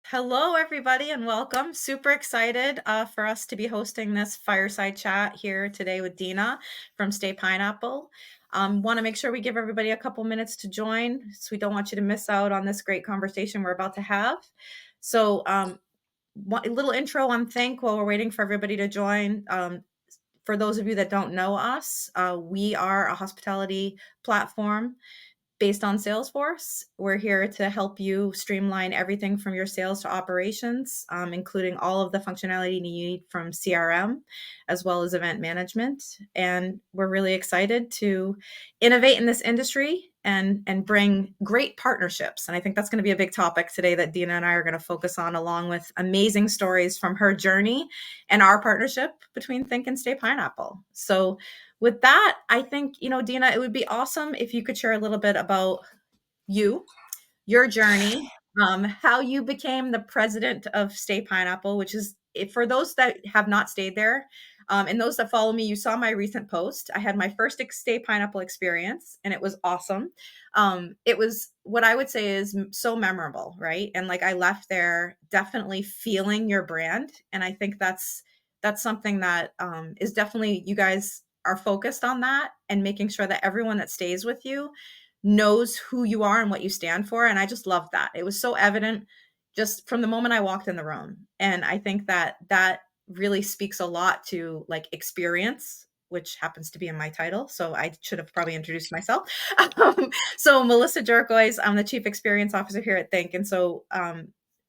Hello, everybody, and welcome. Super excited for us to be hosting this fireside chat here today with Dina from Staypineapple. Want to make sure we give everybody a couple minutes to join, so we don't want you to miss out on this great conversation we're about to have. So, a little intro on Thynk while we're waiting for everybody to join. For those of you that don't know us, we are a hospitality platform based on Salesforce. We're here to help you streamline everything from your sales to operations, including all of the functionality you need from CRM as well as event management. And we're really excited to innovate in this industry and bring great partnerships. And I think that's going to be a big topic today that Dina and I are going to focus on, along with amazing stories from her journey and our partnership between Think and Staypineapple. So with that, I think, Dina, it would be awesome if you could share a little bit about you, your journey, how you became the president of Staypineapple, which is, for those that have not stayed there, and those that follow me, you saw my recent post. I had my first Staypineapple experience, and it was awesome. It was what I would say is so memorable, right? And like I left there definitely feeling your brand, and I think that's something that is definitely, you guys are focused on that and making sure that everyone that stays with you knows who you are and what you stand for. And I just love that. It was so evident just from the moment I walked in the room. And I think that that really speaks a lot to like experience, which happens to be in my title. So I should have probably introduced myself. So Melissa Jerkois, I'm the Chief Experience Officer here at Think. And so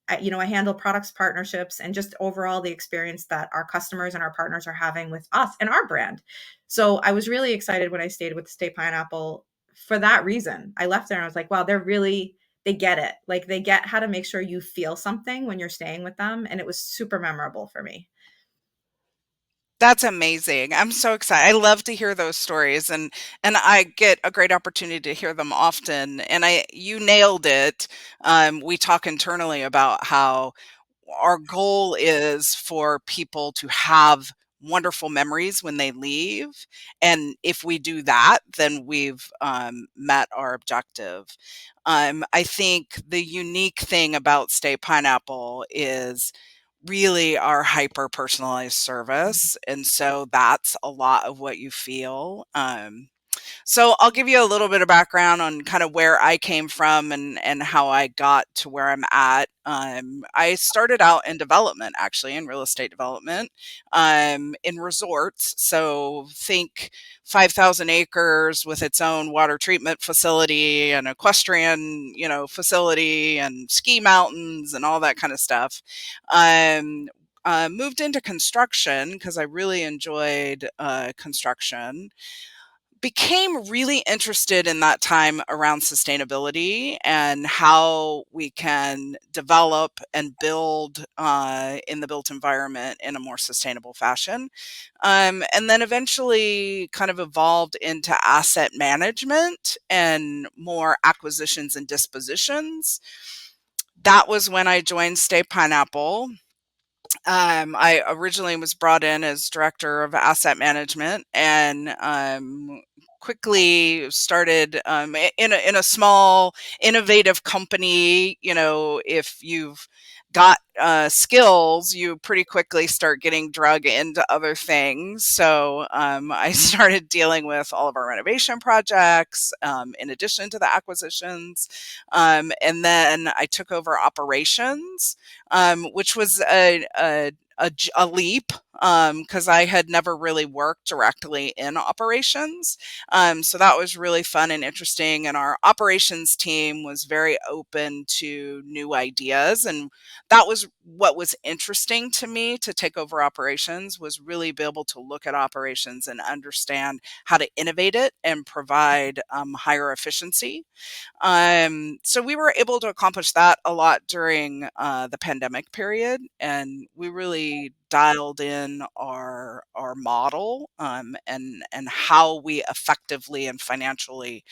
I handle products, partnerships, and just overall the experience that our customers and our partners are having with us and our brand. So I was really excited when I stayed with Staypineapple for that reason. I left there and I was like, wow, they get it. Like they get how to make sure you feel something when you're staying with them. And it was super memorable for me. That's amazing. I'm so excited. I love to hear those stories and I get a great opportunity to hear them often. And you nailed it. We talk internally about how our goal is for people to have wonderful memories when they leave. And if we do that, then we've met our objective. I think the unique thing about Stay Pineapple is really our hyper personalized service. And so that's a lot of what you feel. So I'll give you a little bit of background on kind of where I came from and how I got to where I'm at. I started out in development, actually, in real estate development, in resorts. So think 5,000 acres with its own water treatment facility and equestrian, facility and ski mountains and all that kind of stuff. Um, Moved into construction because I really enjoyed construction, became really interested in that time around sustainability and how we can develop and build in the built environment in a more sustainable fashion. And then eventually kind of evolved into asset management and more acquisitions and dispositions. That was when I joined Stay Pineapple. I originally was brought in as director of asset management and quickly started in a small innovative company. If you've got skills, you pretty quickly start getting drug into other things. So I started dealing with all of our renovation projects in addition to the acquisitions. And then I took over operations, which was a leap because I had never really worked directly in operations. So that was really fun and interesting. And our operations team was very open to new ideas. And that was what was interesting to me to take over operations, was really be able to look at operations and understand how to innovate it and provide higher efficiency. So we were able to accomplish that a lot during the pandemic period, and we really dialed in our model and how we effectively and financially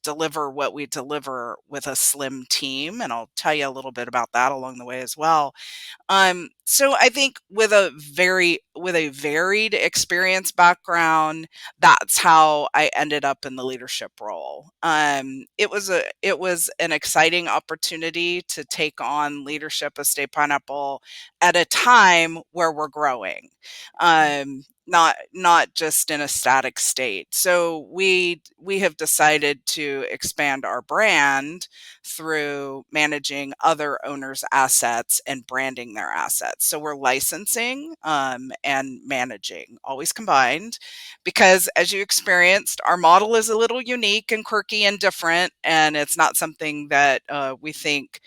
deliver what we deliver with a slim team. And I'll tell you a little bit about that along the way as well. So I think with a varied experience background, that's how I ended up in the leadership role. It was an exciting opportunity to take on leadership of State Pineapple at a time where we're growing. Not just in a static state. So we have decided to expand our brand through managing other owners' assets and branding their assets. So we're licensing and managing, always combined, because as you experienced, our model is a little unique and quirky and different, and it's not something that we think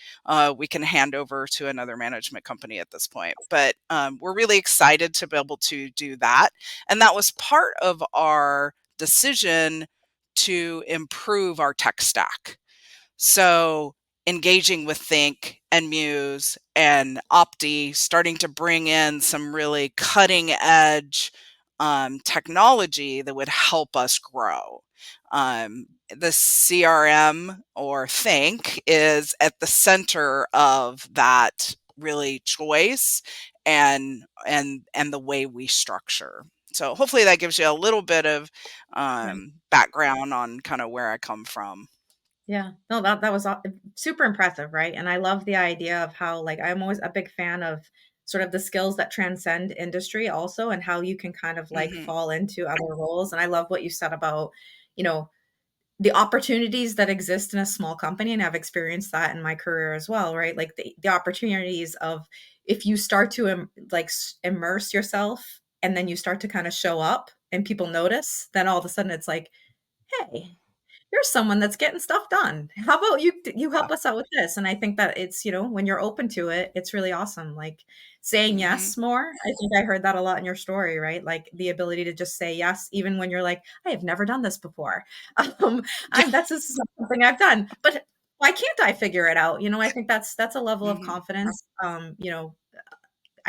we can hand over to another management company at this point. But we're really excited to be able to do that. And that was part of our decision to improve our tech stack. So engaging with Thynk and Muse and Opti, starting to bring in some really cutting edge technology that would help us grow. The CRM or Thynk is at the center of that really choice and the way we structure. So hopefully that gives you a little bit of Yeah. background on kind of where I come from. Yeah. No, that was super impressive, right? And I love the idea of how, like, I'm always a big fan of sort of the skills that transcend industry also, and how you can kind of like Hmm. fall into other roles. And I love what you said about, you know, the opportunities that exist in a small company, and I've experienced that in my career as well, right? Like the opportunities of, if you start to immerse yourself and then you start to kind of show up and people notice, then all of a sudden it's like, hey, there's someone that's getting stuff done. How about you Yeah. help us out with this? And I think that it's, when you're open to it, it's really awesome. Like saying Hmm. yes more. I think I heard that a lot in your story, right? Like the ability to just say yes, even when you're like, I have never done this before. Um, Yeah. that's just not something I've done. But why can't I figure it out? I think that's a level of Hmm. confidence.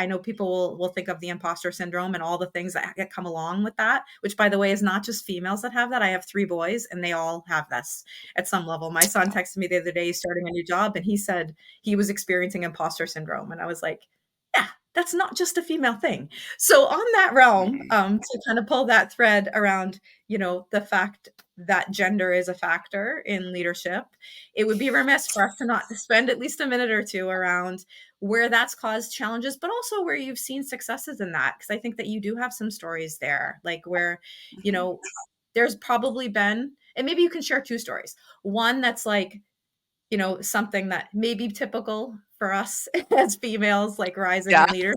I know people will think of the imposter syndrome and all the things that come along with that, which by the way is not just females that have that. I have 3 boys and they all have this at some level. My son texted me the other day, he's starting a new job, and he said he was experiencing imposter syndrome. And I was like, yeah, that's not just a female thing. So on that realm, Hmm. to kind of pull that thread around, the fact that gender is a factor in leadership, it would be remiss for us to not spend at least a minute or two around where that's caused challenges, but also where you've seen successes in that. Because I think that you do have some stories there, like where, you Hmm. know, there's probably been, and maybe you can share 2 stories. One that's like, something that may be typical for us as females, like rising Yeah. in leadership,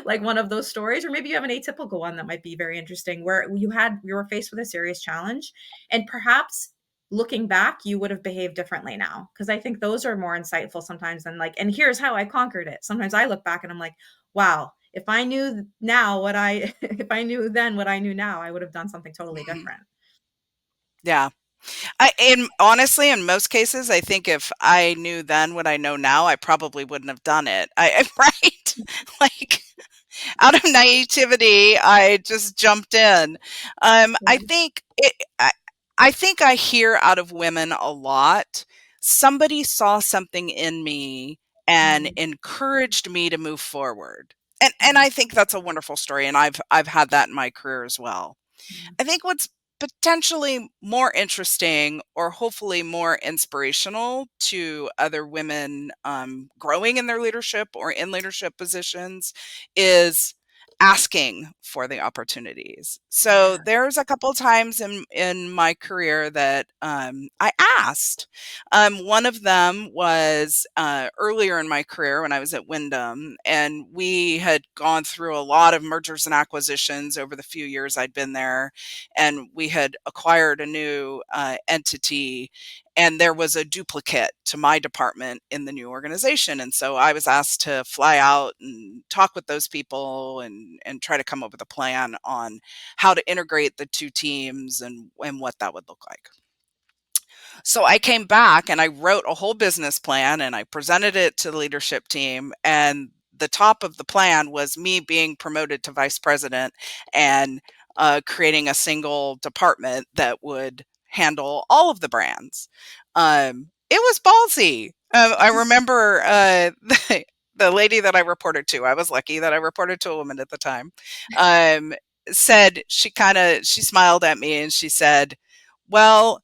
like one of those stories, or maybe you have an atypical one that might be very interesting, where you were faced with a serious challenge, and perhaps looking back you would have behaved differently now, because I think those are more insightful sometimes than like, and here's how I conquered it. Sometimes I look back and I'm like, wow, if I knew now what I if I knew then what I knew now, I would have done something totally Hmm. different. Yeah. And honestly, in most cases, I think if I knew then what I know now, I probably wouldn't have done it. Right? Like, out of naivety, I just jumped in. Yeah. I think I hear out of women a lot. Somebody saw something in me and Mhm. encouraged me to move forward. And Yeah. I think that's a wonderful story, and I've had that in my career as well. Yeah. I think what's potentially more interesting or hopefully more inspirational to other women growing in their leadership or in leadership positions is asking for the opportunities. So Yeah. there's a couple times in my career that I asked. One of them was earlier in my career when I was at Wyndham, and we had gone through a lot of mergers and acquisitions over the few years I'd been there, and we had acquired a new entity, and there was a duplicate to my department in the new organization. And so I was asked to fly out and talk with those people and try to come up with a plan on how to integrate the two teams and what that would look like. So I came back and I wrote a whole business plan and I presented it to the leadership team. And the top of the plan was me being promoted to vice president and creating a single department that would handle all of the brands. It was ballsy. I remember the lady that I reported to, I was lucky that I reported to a woman at the time, um, said she smiled at me and she said, well,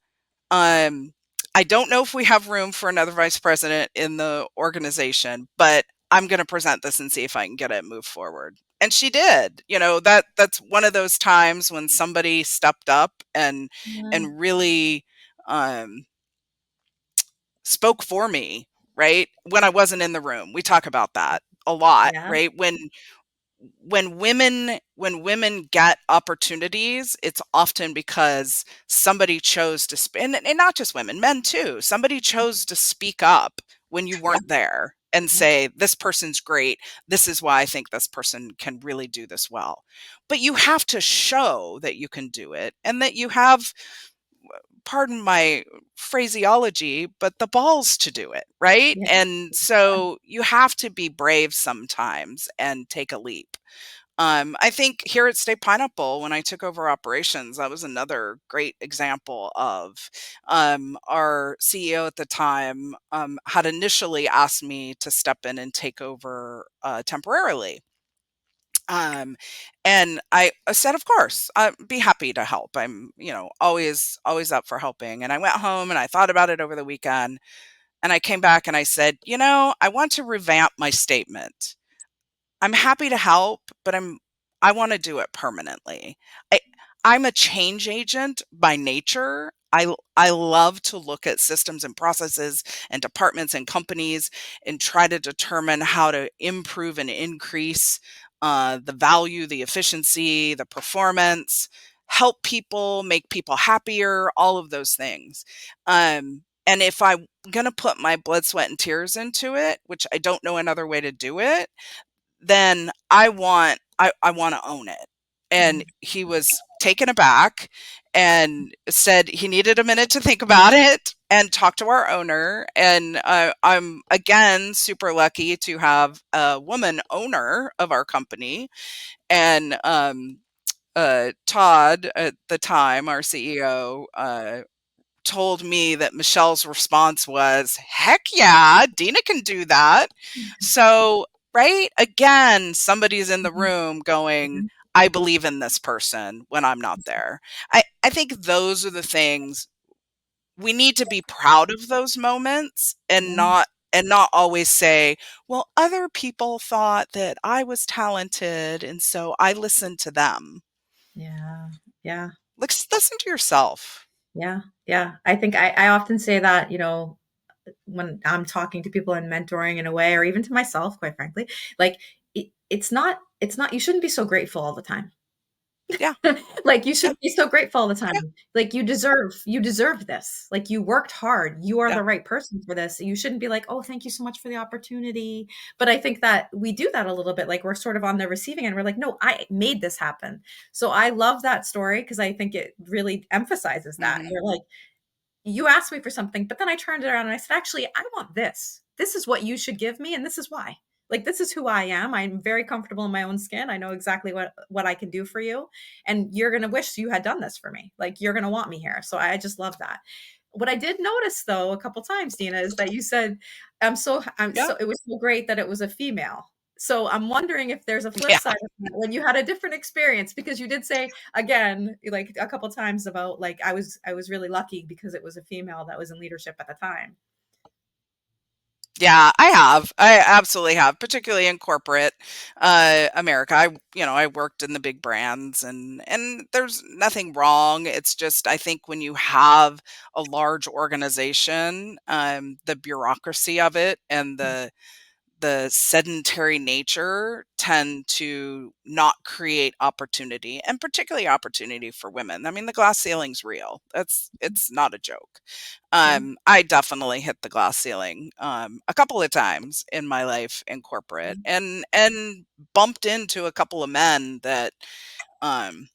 um, I don't know if we have room for another vice president in the organization, but I'm going to present this and see if I can get it moved forward. And she did. That's one of those times when somebody stepped up Yeah. and really um, spoke for me, right? When I wasn't in the room. We talk about that a lot, Yeah. right? When women get opportunities, it's often because somebody chose to and not just women, men too. Somebody chose to speak up when you Yeah. weren't there and Yeah. say, this person's great. This is why I think this person can really do this well. But you have to show that you can do it and that you have, pardon my phraseology, but the balls to do it, right? Yeah. And so you have to be brave sometimes and take a leap. I think here at State Pineapple, when I took over operations, that was another great example of our CEO at the time had initially asked me to step in and take over temporarily. Um, and I said, of course, I'd be happy to help. I'm, always up for helping. And I went home and I thought about it over the weekend. And I came back and I said, I want to revamp my statement. I'm happy to help, but I want to do it permanently. I I'm a change agent by nature. I love to look at systems and processes and departments and companies and try to determine how to improve and increase the value, the efficiency, the performance, help people, make people happier, all of those things. And if I'm going to put my blood, sweat, and tears into it, which I don't know another way to do it, then I want to own it. And he was taken aback and said he needed a minute to think about it and talk to our owner. And I'm again super lucky to have a woman owner of our company. And Todd at the time, our CEO, told me that Michelle's response was, heck yeah, Dina can do that. So, right? Again, somebody's in the Mhm. room going, Mhm. I believe in this person when I'm not there. I think those are the things we need to be proud of, those moments, and Yeah. not always say, well, other people thought that I was talented and so I listened to them. Yeah. Yeah. Listen to yourself. Yeah. Yeah. I think I often say that, when I'm talking to people and mentoring in a way, or even to myself, quite frankly, like it's not, you shouldn't be so grateful all the time. Yeah. Like, you Yeah. shouldn't be so grateful all the Yeah. time. Like, you deserve this. Like, you worked hard. You are Yeah. the right person for this. You shouldn't be like, "Oh, thank you so much for the opportunity." But I think that we do that a little bit, like, we're sort of on the receiving end. We're like, "No, I made this happen." So I love that story because I think it really emphasizes that. Mhm. You're like, you asked me for something, but then I turned it around and I said, actually, I want this. This is what you should give me, and this is why. Like, this is who I am. I'm very comfortable in my own skin. I know exactly what I can do for you, and you're gonna wish you had done this for me. Like, you're gonna want me here. So I just love that. What I did notice though a couple times, Dina, is that you said, I'm Yeah. so it was so great that it was a female. So I'm wondering if there's a flip Yeah. side of that when you had a different experience, because you did say again, like a couple times, about like I was really lucky because it was a female that was in leadership at the time. Yeah, I have. I absolutely have, particularly in corporate America. I worked in the big brands, and there's nothing wrong. It's just I think when you have a large organization, the bureaucracy of it and the sedentary nature tend to not create opportunity, and particularly opportunity for women. I mean, the glass ceiling's real. It's not a joke. Yeah. I definitely hit the glass ceiling a couple of times in my life in corporate, and bumped into a couple of men that um,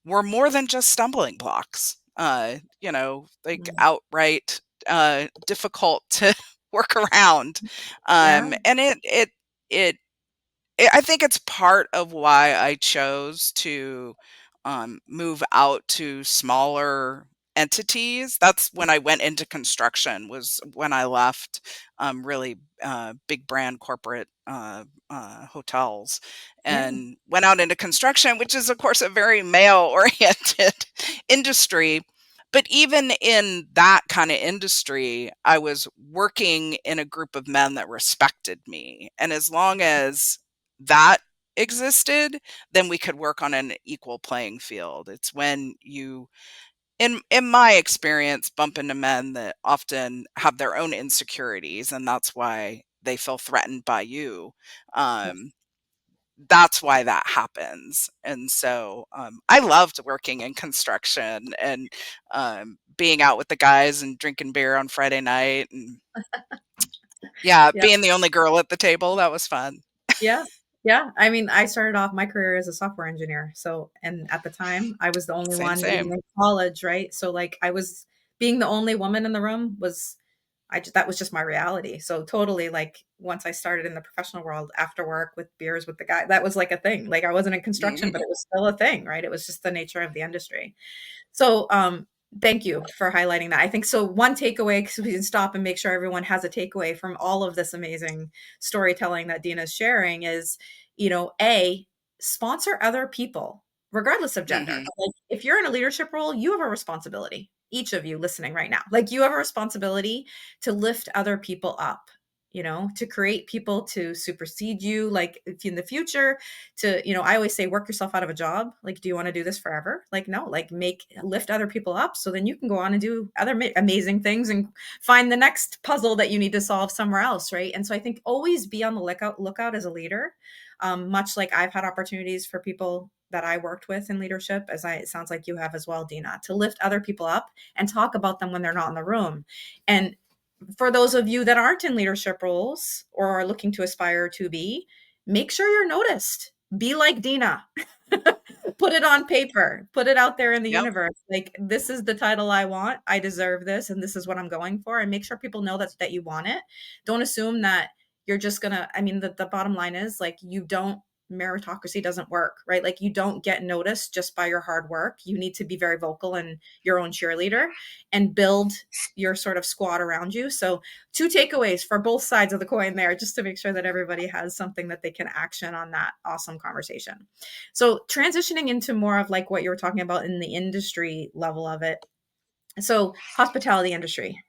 were more than just stumbling blocks. Like Mm. outright difficult to work around. Yeah. And it I think it's part of why I chose to move out to smaller entities. That's when I went into construction, was when I left really big brand corporate hotels Yeah. and went out into construction, which is, of course, a very male oriented industry. But even in that kind of industry, I was working in a group of men that respected me. And as long as that existed, then we could work on an equal playing field. It's when you, in my experience, bump into men that often have their own insecurities, and that's why they feel threatened by you. Um, that's why that happens. And so I loved working in construction and being out with the guys and drinking beer on Friday night. And yeah, Yeah. being the only girl at the table, that was fun. Yeah. Yeah. I mean, I started off my career as a software engineer. So, and at the time, I was the only Same, one even same. in college, right? So, like, I was being the only woman in the room was, that was just my reality. So, totally, like, once I started in the professional world after work with beers with the guy, that was like a thing. Like, I wasn't in construction, but Mhm. it was still a thing, right? It was just the nature of the industry. So, thank you for highlighting that. I think so. One takeaway, because we can stop and make sure everyone has a takeaway from all of this amazing storytelling that Dina's sharing is, A, sponsor other people, regardless of gender. Mhm. Like, if you're in a leadership role, you have a responsibility. Each of you listening right now, like, you have a responsibility to lift other people up, to create people to supersede you, like, if in the future, to, I always say, work yourself out of a job. Like, do you want to do this forever? Like, no, like, lift other people up so then you can go on and do other amazing things and find the next puzzle that you need to solve somewhere else, right? And so I think always be on the lookout as a leader. Much like I've had opportunities for people that I worked with in leadership, it sounds like you have as well, Dina, to lift other people up and talk about them when they're not in the room. And for those of you that aren't in leadership roles or are looking to aspire to be, make sure you're noticed. Be like Dina. Put it on paper. Put it out there in the Yep. universe. Like, this is the title I want. I deserve this, and this is what I'm going for. And make sure people know that you want it. Don't assume that you're just gonna. I mean, the bottom line is, like, you don't, meritocracy doesn't work, right? Like, you don't get noticed just by your hard work. You need to be very vocal and your own cheerleader and build your sort of squad around you. So, two takeaways for both sides of the coin there, just to make sure that everybody has something that they can action on that awesome conversation. So, transitioning into more of like what you were talking about in the industry level of it. So, hospitality industry,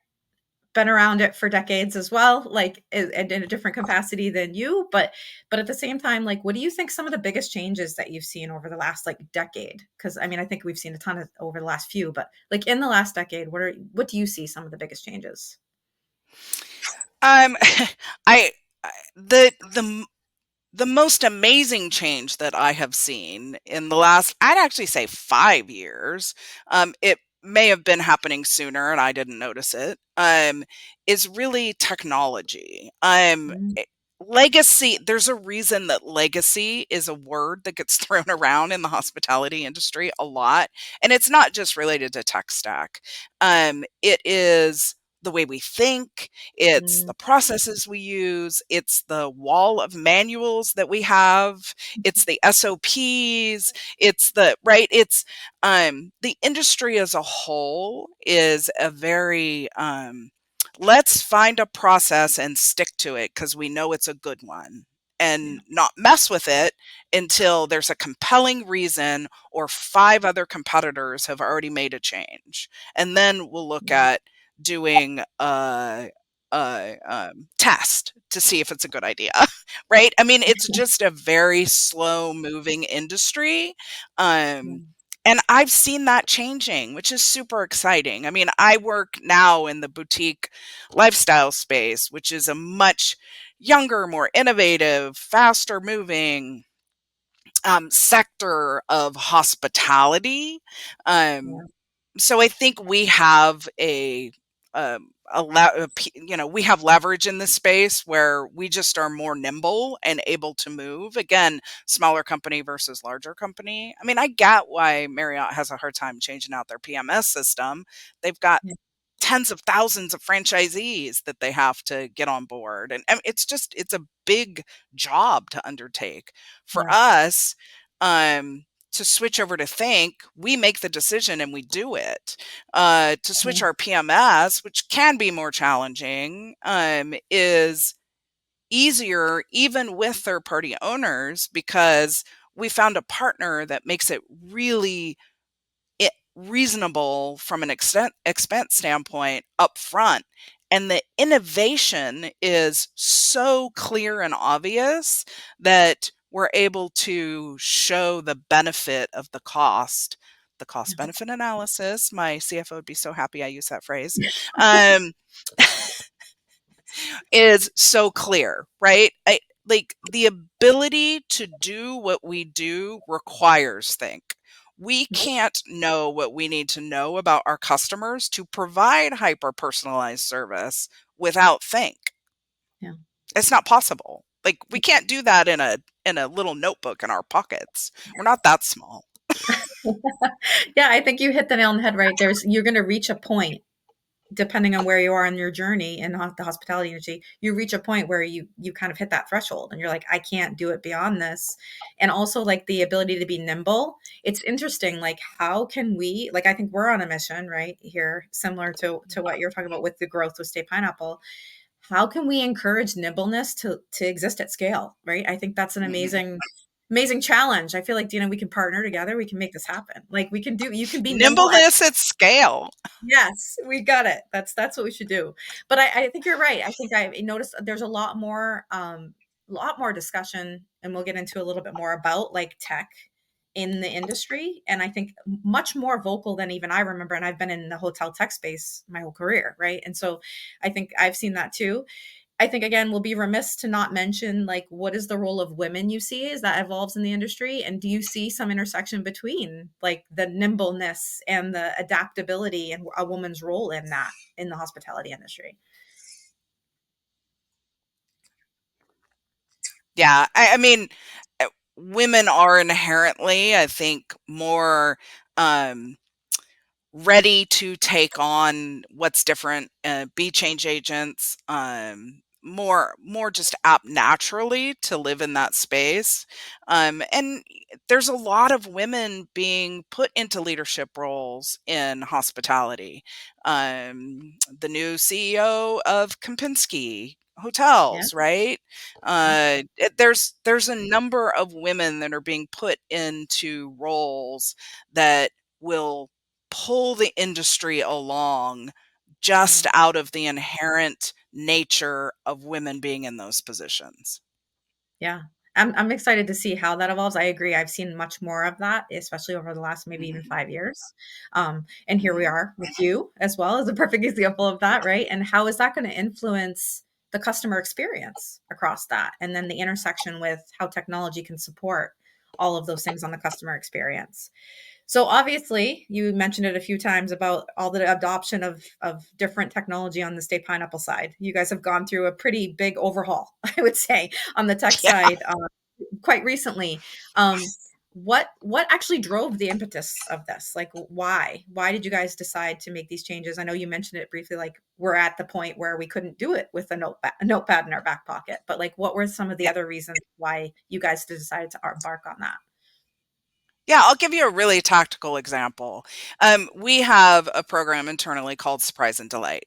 been around it for decades as well, like, and in a different capacity than you, but at the same time, like, what do you think some of the biggest changes that you've seen over the last, like, decade? Because I mean, I think we've seen a ton of over the last few, but like, in the last decade, what do you see some of the biggest changes? Um, I, the the most amazing change that I have seen in the last, I'd actually say 5 years, it may have been happening sooner and I didn't notice it, is really technology. Mm, Legacy, there's a reason that legacy is a word that gets thrown around in the hospitality industry a lot. And it's not just related to tech stack. It is the way we think, it's mm, the processes we use, it's the wall of manuals that we have, it's the SOPs, it's the right, it's the industry as a whole is a very let's find a process and stick to it because we know it's a good one yeah, and not mess with it until there's a compelling reason or five other competitors have already made a change. And then we'll look yeah, at doing test to see if it's a good idea. Right? I mean, it's just a very slow moving industry. yeah, Um, and I've seen that changing, which is super exciting. I mean, I work now in the boutique lifestyle space, which is a much younger, more innovative, faster moving sector of hospitality. Um, yeah, so I think we have we have leverage in this space where we just are more nimble and able to move. Again, smaller company versus larger company. I mean, I get why Marriott has a hard time changing out their PMS system. They've got yeah, tens of thousands of franchisees that they have to get on board, and it's a big job to undertake. For yeah, us, to switch over to Thynk, we make the decision and we do it. To switch Yeah. our PMS, which can be more challenging, is easier even with third party owners because we found a partner that makes it really reasonable from an expense standpoint up front. And the innovation is so clear and obvious that we're able to show the benefit of the cost benefit analysis. My CFO would be so happy I use that phrase. Um, is so clear, right? Like the ability to do what we do requires think. We can't know what we need to know about our customers to provide hyper personalized service without think. Yeah. It's not possible. Like we can't do that in a little notebook in our pockets. We're not that small. Yeah, I think you hit the nail on the head, right? You're going to reach a point depending on where you are in your journey in the hospitality industry. You reach a point where you kind of hit that threshold and you're like, I can't do it beyond this. And also like the ability to be nimble. It's interesting, like how can we, like I think we're on a mission right here, similar to what you're talking about with the growth with Stay Pineapple. How can we encourage nimbleness to exist at scale, right? I think that's an Mhm. amazing challenge. I feel like, Dina, we can partner together. We can make this happen. Like we can do, you can be nimble at. Nimbleness at scale. Yes, we got it. That's what we should do. But I think you're right. I think I noticed there's a lot more discussion, and we'll get into a little bit more about like tech in the industry. And I think much more vocal than even I remember. And I've been in the hotel tech space my whole career, right? And so I think I've seen that too. I think again, we'll be remiss to not mention like what is the role of women you see as that evolves in the industry, and do you see some intersection between like the nimbleness and the adaptability and a woman's role in that in the hospitality industry? Yeah, I mean, women are inherently, I think, more um, ready to take on what's different, be change agents, more just apt naturally to live in that space. And there's a lot of women being put into leadership roles in hospitality. The new CEO of Kempinski Yeah. Hotels, right? There's a number of women that are being put into roles that will pull the industry along Yeah. just out of the inherent nature of women being in those positions. Yeah. I'm excited to see how that evolves. I agree. I've seen much more of that, especially over the last maybe even Mhm, 5 years. And here we mhm. are with you as well as a perfect example of that, right? And how is that going to influence the customer experience across that? And then the intersection with how technology can support all of those things on the customer experience. So obviously, you mentioned it a few times about all the adoption of different technology on the State Pineapple side. You guys have gone through a pretty big overhaul, I would say, on the tech Yeah. side quite recently. What actually drove the impetus of this? Like, why? Why did you guys decide to make these changes? I know you mentioned it briefly. Like, we're at the point where we couldn't do it with a notepad in our back pocket. But like, what were some of the Yeah. other reasons why you guys decided to embark on that? Yeah, I'll give you a really tactical example. We have a program internally called Surprise and Delight,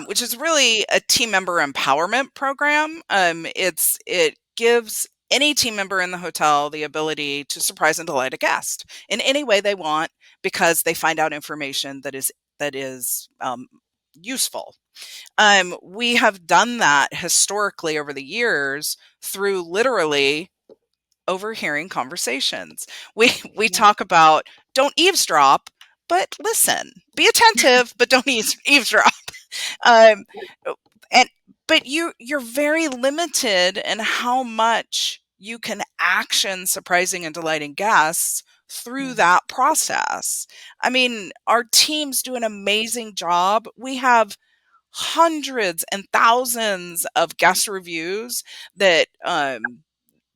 which is really a team member empowerment program. It gives any team member in the hotel the ability to surprise and delight a guest in any way they want because they find out information that is useful. We have done that historically over the years through literally overhearing conversations. We Yeah. talk about don't eavesdrop, but listen. Be attentive, but don't eavesdrop. Um, and but you're very limited in how much you can action surprising and delighting guests through Yeah. that process. I mean, our teams do an amazing job. We have hundreds and thousands of guest reviews that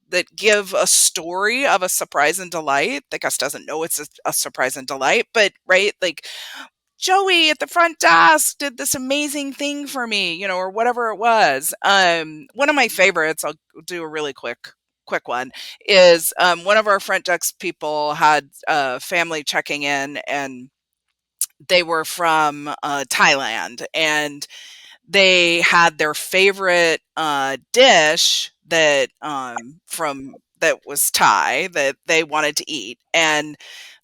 that give a story of a surprise and delight. The guest doesn't know it's a surprise and delight, but right, like Joey at the front desk did this amazing thing for me, or whatever it was. One of my favorites, I'll do a really quick one, is one of our front desk people had a family checking in, and they were from Thailand, and they had their favorite dish that from that was Thai that they wanted to eat, and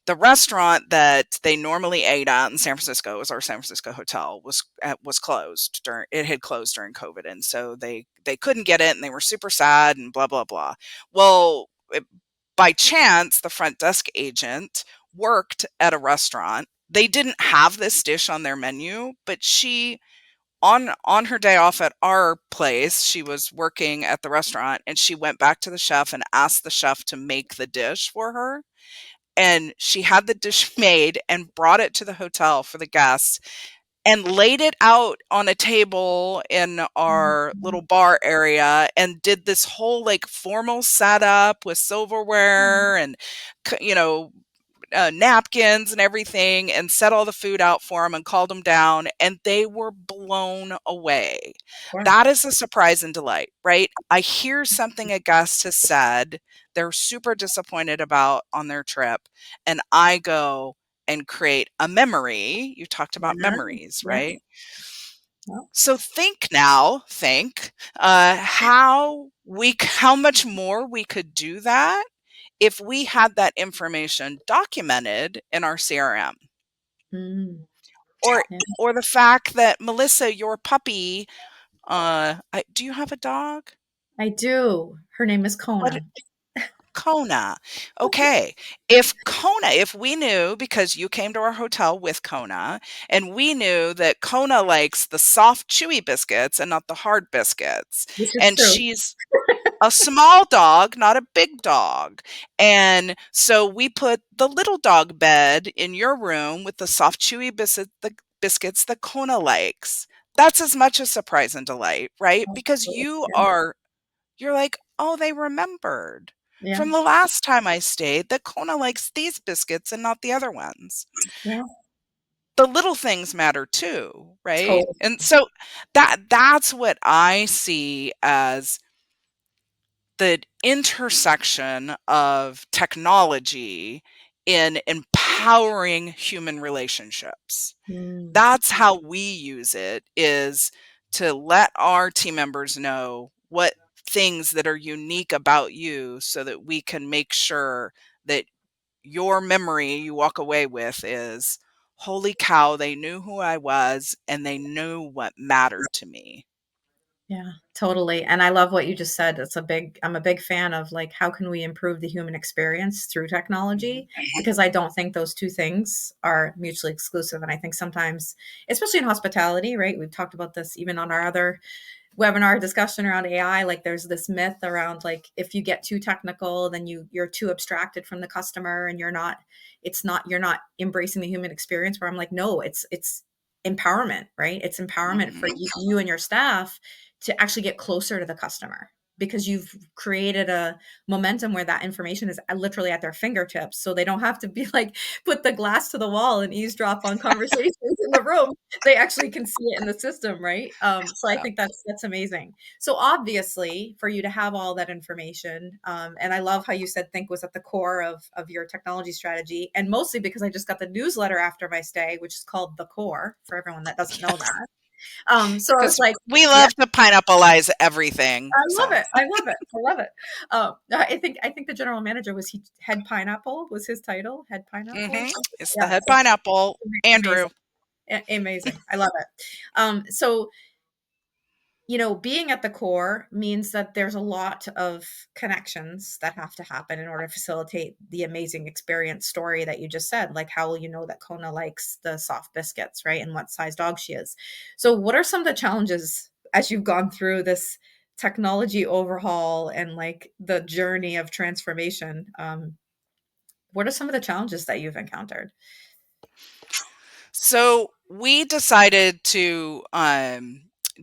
the restaurant that they normally ate at in San Francisco, was our San Francisco hotel, was closed during it had closed during COVID, and so they couldn't get it, and they were super sad and blah blah blah. Well, by chance, the front desk agent worked at a restaurant. They didn't have this dish on their menu, but she on her day off at our place, she was working at the restaurant, and she went back to the chef and asked the chef to make the dish for her, and she had the dish made and brought it to the hotel for the guests and laid it out on a table in our Mhm. little bar area and did this whole like formal setup with silverware and you know napkins and everything, and set all the food out for them and called them down, and they were blown away. Of course. That is a surprise and delight, right? I hear something a guest has said they're super disappointed about on their trip, and I go and create a memory. You talked about Yeah. memories, Yeah. right? Yeah. So think how much more we could do that if we had that information documented in our CRM. Mm. or Yeah. or the fact that, Melissa, your puppy, do you have a dog? I do. Her name is What? Kona. Kona. Okay. If we knew, because you came to our hotel with Kona, and we knew that Kona likes the soft, chewy biscuits and not the hard biscuits, This is and true. she's a small dog, not a big dog. And so we put the little dog bed in your room with the soft, chewy the biscuits that Kona likes. That's as much a surprise and delight, right? Because Absolutely. Yeah. you're like, oh, they remembered Yeah. from the last time I stayed that Kona likes these biscuits and not the other ones. Yeah. The little things matter too, right? Totally. And so that's what I see as the intersection of technology in empowering human relationships. Mm. That's how we use it, is to let our team members know what things that are unique about you, so that we can make sure that your memory you walk away with is, holy cow, they knew who I was and they knew what mattered to me. Yeah, totally. And I love what you just said. I'm a big fan of like, how can we improve the human experience through Mhm. technology? Because I don't think those two things are mutually exclusive. And I think sometimes, especially in hospitality, right? We've talked about this even on our other webinar discussion around AI. Like there's this myth around like if you get too technical, then you're too abstracted from the customer and you're not embracing the human experience, where I'm like, no, it's empowerment, right? It's empowerment for Mhm. you and your staff to actually get closer to the customer, because you've created a momentum where that information is literally at their fingertips, so they don't have to be like put the glass to the wall and eavesdrop on conversations in the room. They actually can see it in the system, right? So I Yeah. think that's amazing. So obviously, for you to have all that information, and I love how you said Think was at the core of your technology strategy, and mostly because I just got the newsletter after my stay, which is called The Core, for everyone that doesn't know that. So I was Because like, we yeah, love to pineappleize everything. I love So it. I love it. I love it. I think the general manager was he head pineapple was his title, head pineapple or something. it's the Yeah, head so pineapple, amazing, Andrew. amazing. I love it. So being at the core means that there's a lot of connections that have to happen in order to facilitate the amazing experience story that you just said. Like, how will you know that Kona likes the soft biscuits, right? And what size dog she is. So, what are some of the challenges as you've gone through this technology overhaul and like the journey of transformation? What are some of the challenges that you've encountered? So we decided to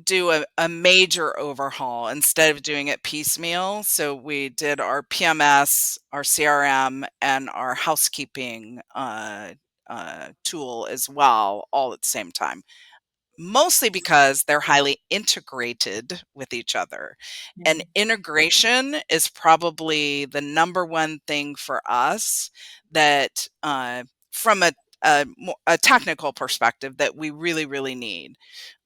do a major overhaul instead of doing it piecemeal. So we did our PMS, our CRM, and our housekeeping tool as well, all at the same time. mostly because they're highly integrated with each other. Yeah. And integration is probably the number one thing for us that, from a technical perspective, that we really, really need.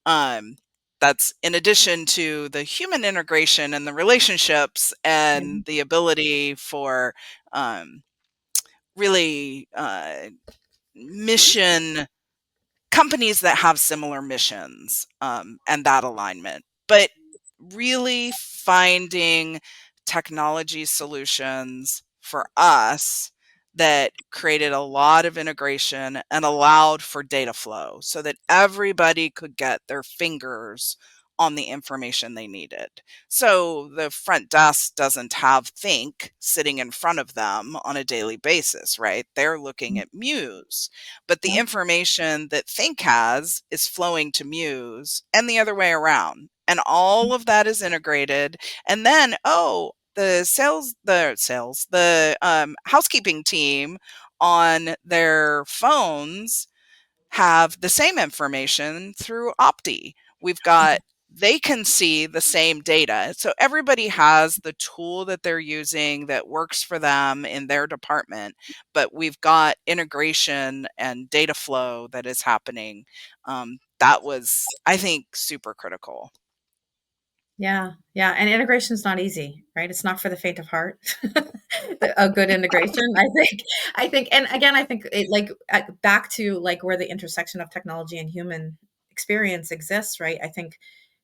Um, that's in addition to the human integration and the relationships Yeah. and the ability for, um, really, mission companies that have similar missions, and that alignment. But really finding technology solutions for us that created a lot of integration and allowed for data flow so that everybody could get their fingers on the information they needed. So the front desk doesn't have Thynk sitting in front of them on a daily basis, right? They're looking at Muse, but the Yeah. information that Thynk has is flowing to Muse and the other way around. And all of that is integrated. And then, oh, the housekeeping team on their phones have the same information through Opti. We've got They can see the same data. So everybody has the tool that they're using that works for them in their department, but we've got integration and data flow that is happening. That was, I think, super critical. Yeah, yeah, and integration is not easy, right? It's not for the faint of heart. A good integration, I think, and again, I think it like back to like where the intersection of technology and human experience exists, right? I think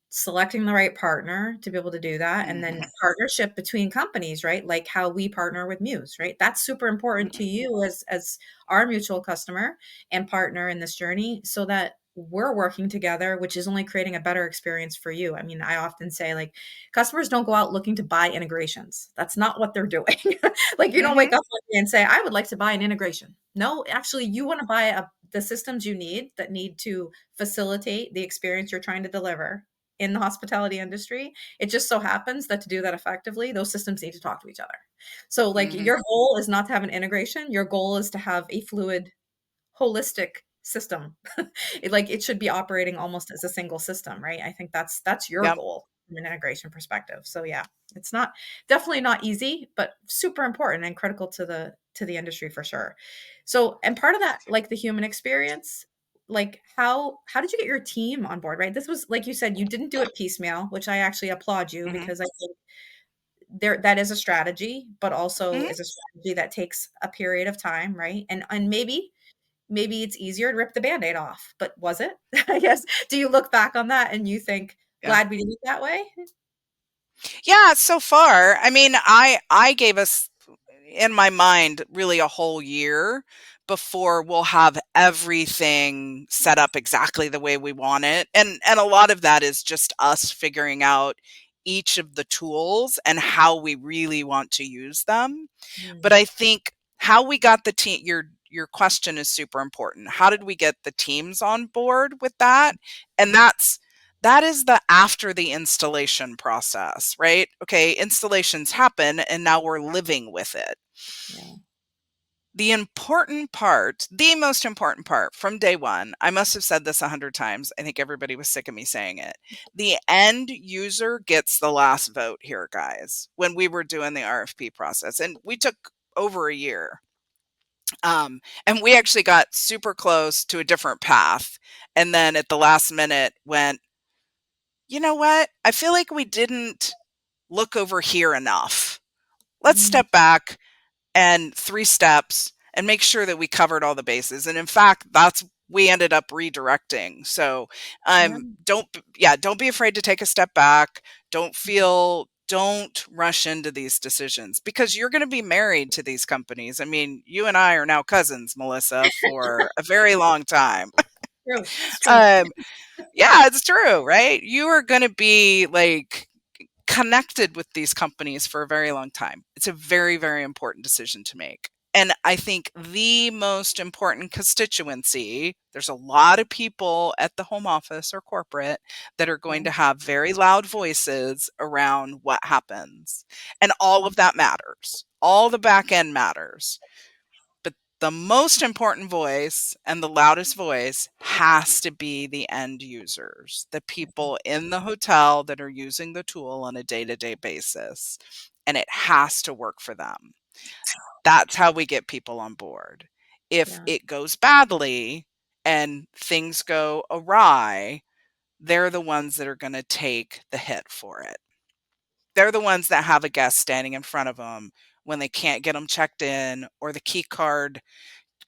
selecting the right partner to be able to do that, and then Hmm. partnership between companies, right? Like how we partner with Muse, right? That's super important to Hmm. you as our mutual customer and partner in this journey, so that we're working together, which is only creating a better experience for you. I mean, I often say like customers don't go out looking to buy integrations. That's not what they're doing. Like you don't wake Hmm. up one day and say, I would like to buy an integration. No, actually you want to buy the systems you need that need to facilitate the experience you're trying to deliver in the hospitality industry. It just so happens that to do that effectively, those systems need to talk to each other. So, like, Hmm. your goal is not to have an integration. Your goal is to have a fluid, holistic system. It should be operating almost as a single system, right? I think that's your Yep. goal from an integration perspective. So, yeah, it's not definitely not easy, but super important and critical to the industry for sure. So, and part of that, like the human experience, like how did you get your team on board, right? This was like you said, you didn't do it piecemeal, which I actually applaud you Hmm. because I think there that is a strategy, but also Hmm. is a strategy that takes a period of time, right? And maybe it's easier to rip the Band-Aid off, but was it? I guess. Do you look back on that and you think, Yeah. glad we did it that way? Yeah, so far, I mean, I gave us, in my mind, really a whole year before we'll have everything set up exactly the way we want it. And a lot of that is just us figuring out each of the tools and how we really want to use them. But Mm, I think how we got the team, your question is super important. How did we get the teams on board with that? And that is the after the installation process, right? Okay, installations happen and now we're living with it. yeah. The important part, the most important part from day one, I must have said this 100 times. I think everybody was sick of me saying it. The end user gets the last vote here, guys, when we were doing the RFP process. And we took over a year. And we actually got super close to a different path. And then at the last minute went, you know what? I feel like we didn't look over here enough. Let's Mm, step back and 3 steps and make sure that we covered all the bases. And in fact, that's we ended up redirecting. So yeah. don't be afraid to take a step back. Don't rush into these decisions because you're going to be married to these companies. I mean, you and I are now cousins, Melissa, for a very long time. True. It's true. um, yeah, it's true, right? You are going to be like connected with these companies for a very long time. It's a very, very important decision to make. And I think the most important constituency, there's a lot of people at the home office or corporate that are going Yeah. to have very loud voices around what happens. And all of that matters. All the back end matters. But the most important voice and the loudest voice has to be the end users, the people in the hotel that are using the tool on a day-to-day basis. And it has to work for them. That's how we get people on board. If Yeah. it goes badly and things go awry, they're the ones that are going to take the hit for it. They're the ones that have a guest standing in front of them when they can't get them checked in, or the key card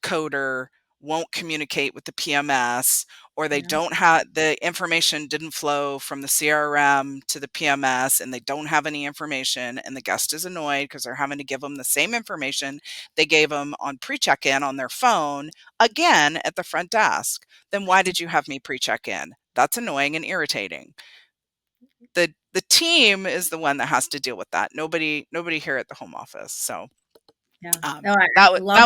coder won't communicate with the PMS, or they Yeah. don't have the information didn't flow from the CRM to the PMS and they don't have any information, and the guest is annoyed because they're having to give them the same information they gave them on pre-check-in on their phone again at the front desk. Then why did you have me pre-check in? That's annoying and irritating. The team is the one that has to deal with that. Nobody here at the home office. So Yeah. No, I that would love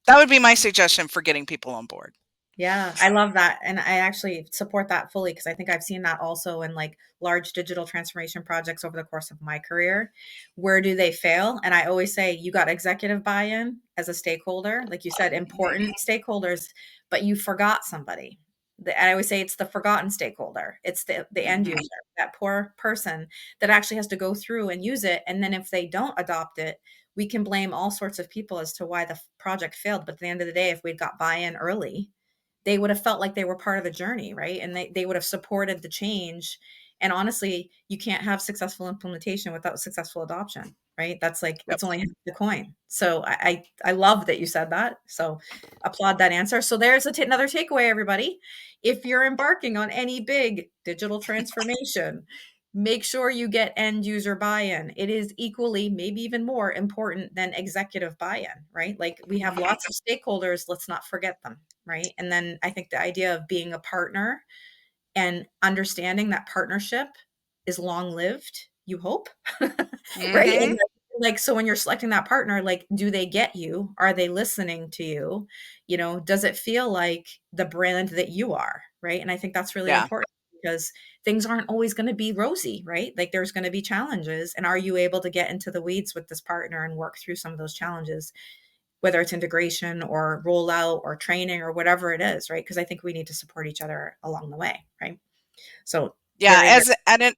that would be my suggestion for getting people on board. Yeah, I love that, and I actually support that fully because I think I've seen that also in, like, large digital transformation projects over the course of my career. Where do they fail? And I always say, you got executive buy-in as a stakeholder, like you said, important stakeholders, but you forgot somebody. And I always say it's the forgotten stakeholder. It's the end Mhm. user, that poor person that actually has to go through and use it, and then if they don't adopt it, we can blame all sorts of people as to why the project failed, but at the end of the day, if we'd got buy-in early, they would have felt like they were part of the journey, right? And they would have supported the change. And honestly, you can't have successful implementation without successful adoption, right? That's like Yep. it's only half the coin. So I love that you said that. So applaud that answer. So there's another takeaway, everybody. If you're embarking on any big digital transformation, make sure you get end user buy-in. It is equally, maybe even more important than executive buy-in, right? Like we have Mhm. lots of stakeholders, let's not forget them, right? And then I think the idea of being a partner and understanding that partnership is long lived, you hope, right? And Mhm. like, so when you're selecting that partner, like, do they get you? Are they listening to you? You know, does it feel like the brand that you are, right? And I think that's really Yeah. important because things aren't always going to be rosy, right? Like there's going to be challenges. And are you able to get into the weeds with this partner and work through some of those challenges, whether it's integration or rollout or training or whatever it is, right? Because I think we need to support each other along the way, right? So Yeah, very, very, as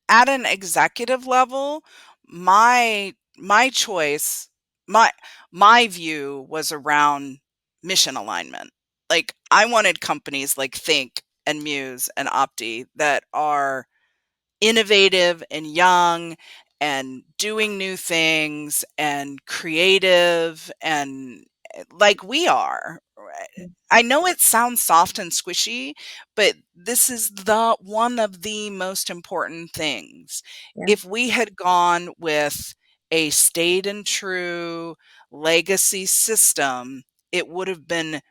at an executive level, my choice, my my view was around mission alignment. Like I wanted companies like Thynk and Muse and Opti that are innovative and young and doing new things and creative and like we are. Right? I know it sounds soft and squishy, but this is the one of the most important things. yeah, If we had gone with a staid and true legacy system, it would have been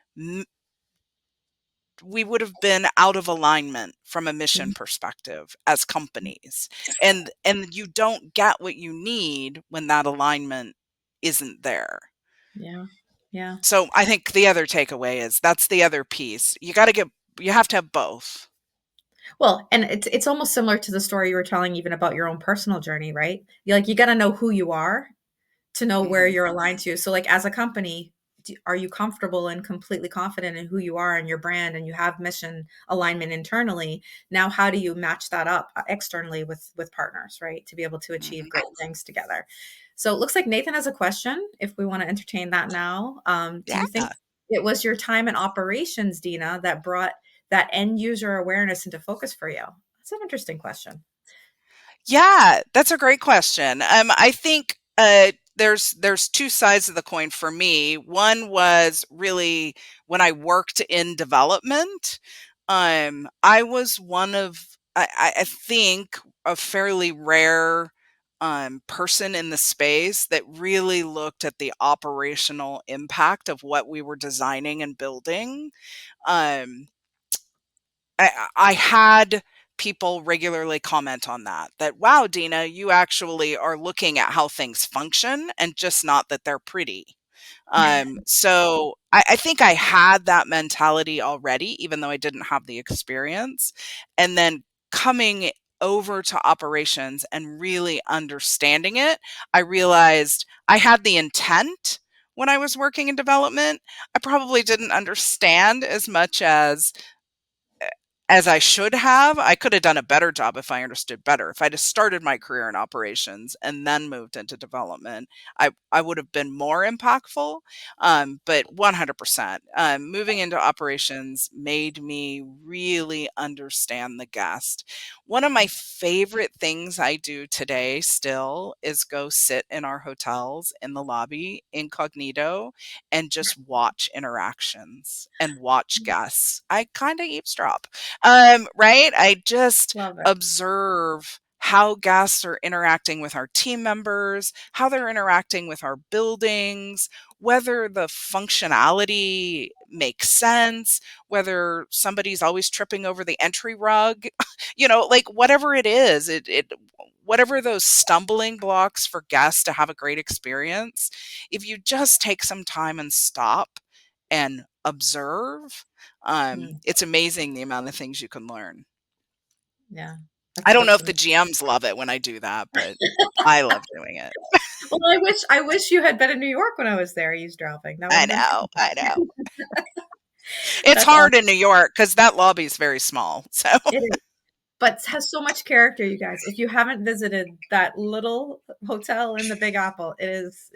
we would have been out of alignment from a mission mm, perspective as companies. And you don't get what you need when that alignment isn't there. yeah, yeah. So I think the other takeaway is that's the other piece. You have to have both. Well, and it's almost similar to the story you were telling even about your own personal journey, right? You got to know who you are to know where Mhm. you're aligned to. So, like, as a company, are you comfortable and completely confident in who you are and your brand, and you have mission alignment internally? Now, how do you match that up externally with partners, right, to be able to achieve Mhm. great things together? So, it looks like Nathan has a question. If we want to entertain that now, do you think Yeah. it was your time in operations, Dina, that brought that end user awareness into focus for you? That's an interesting question. Yeah, that's a great question. I think there's two sides of the coin for me. One was really when I worked in development. I was one of I think a fairly rare person in the space that really looked at the operational impact of what we were designing and building. Um, I had people regularly comment on that wow, Dina, you actually are looking at how things function and just not that they're pretty. So I think I had that mentality already, even though I didn't have the experience. And then coming over to operations and really understanding it, I realized I had the intent when I was working in development. I probably didn't understand as I should have. I could have done a better job if I understood better. If I'd have started my career in operations and then moved into development, I would have been more impactful. But 100%, moving into operations made me really understand the guest. One of my favorite things I do today still is go sit in our hotels in the lobby incognito and just watch interactions and watch guests. I kind of eavesdrop. Right? I just Love it. observe how guests are interacting with our team members, how they're interacting with our buildings, whether the functionality makes sense, whether somebody's always tripping over the entry rug, like whatever it is, whatever those stumbling blocks for guests to have a great experience, if you just take some time and stop and observe, Mm, it's amazing the amount of things you can learn. yeah, I that's don't know that's if the GMs love it when I do that, but I love doing it. well, I wish you had been in New York when I was there eavesdropping. That would I have been know, fun. I know. It's That's awesome. hard in New York because that lobby is very small. So It is. But it has so much character, you guys. If you haven't visited that little hotel in the Big Apple, it's